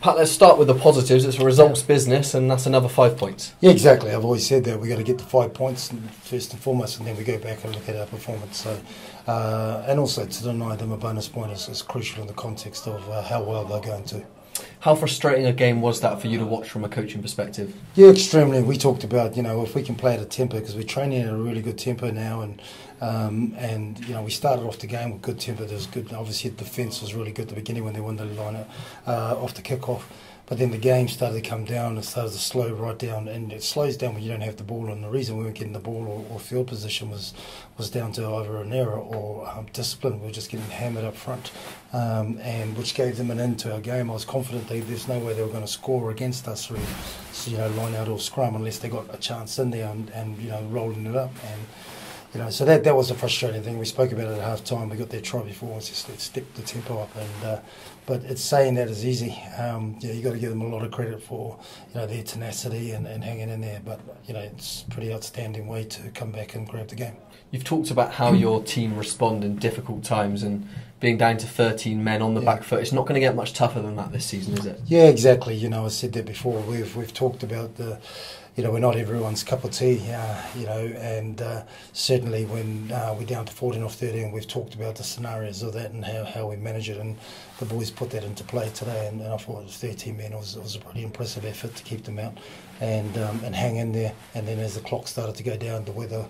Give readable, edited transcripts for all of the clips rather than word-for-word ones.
Pat, let's start with the positives. It's a results business, and that's another 5 points. Yeah, exactly. I've always said that we've got to get the 5 points first and foremost, and then we go back and look at our performance. So, and also to deny them a bonus point is crucial in the context of how well they're going to. How frustrating a game was that for you to watch from a coaching perspective? Yeah, extremely. We talked about, if we can play at a tempo, because we're training at a really good tempo now, and we started off the game with good tempo. There was good. Obviously, the defence was really good at the beginning when they won the line off the kick-off. But then the game started to come down, it started to slow right down, and it slows down when you don't have the ball. And the reason we weren't getting the ball or field position was down to either an error or discipline. We were just getting hammered up front, and which gave them an into our game. I was confident there's no way they were going to score against us through, line out or scrum unless they got a chance in there and rolling it up. And so that was a frustrating thing. We spoke about it at half time. We got their try before. It's just let's step the tempo up. But it's saying that is easy. You got to give them a lot of credit for their tenacity and hanging in there. But it's a pretty outstanding way to come back and grab the game. You've talked about how your team respond in difficult times, and being down to 13 men on the back foot. It's not going to get much tougher than that this season, is it? Yeah, exactly. I said that before. We've talked about the. We're not everyone's cup of tea, and certainly when we're down to 14 off 13, we've talked about the scenarios of that and how we manage it, and the boys put that into play today, and I thought it was 13 men. It was a pretty impressive effort to keep them out and hang in there. And then as the clock started to go down, the weather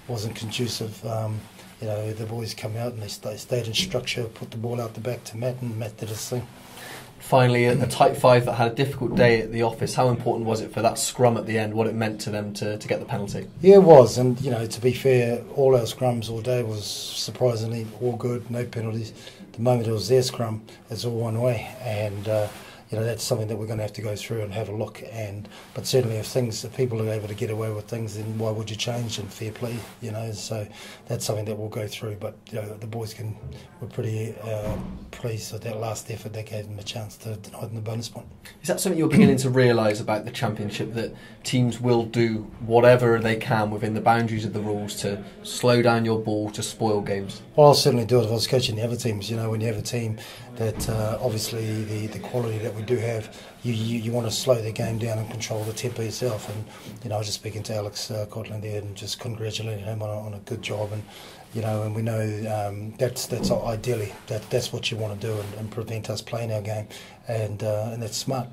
wasn't conducive. The boys come out and they stayed in structure, put the ball out the back to Matt, and Matt did his thing. Finally, a tight five that had a difficult day at the office. How important was it for that scrum at the end, what it meant to them to get the penalty? Yeah, it was. And, to be fair, all our scrums all day was surprisingly all good, no penalties. The moment it was their scrum, it's all one way. And, that's something that we're going to have to go through and have a look. But certainly if people are able to get away with things, then why would you change in fair play? So that's something that we'll go through. But the boys were pretty pleased with that last effort. That gave them a chance to deny them the bonus point. Is that something you're beginning to realise about the championship, that teams will do whatever they can within the boundaries of the rules to slow down your ball, to spoil games? Well, I'll certainly do it if I was coaching the other teams. When you have a team that obviously the quality that we do have, you want to slow the game down and control the tempo yourself. And I was just speaking to Alex Cotland there and just congratulating him on a good job. And we know that's ideally that's what you want to do and prevent us playing our game, and that's smart.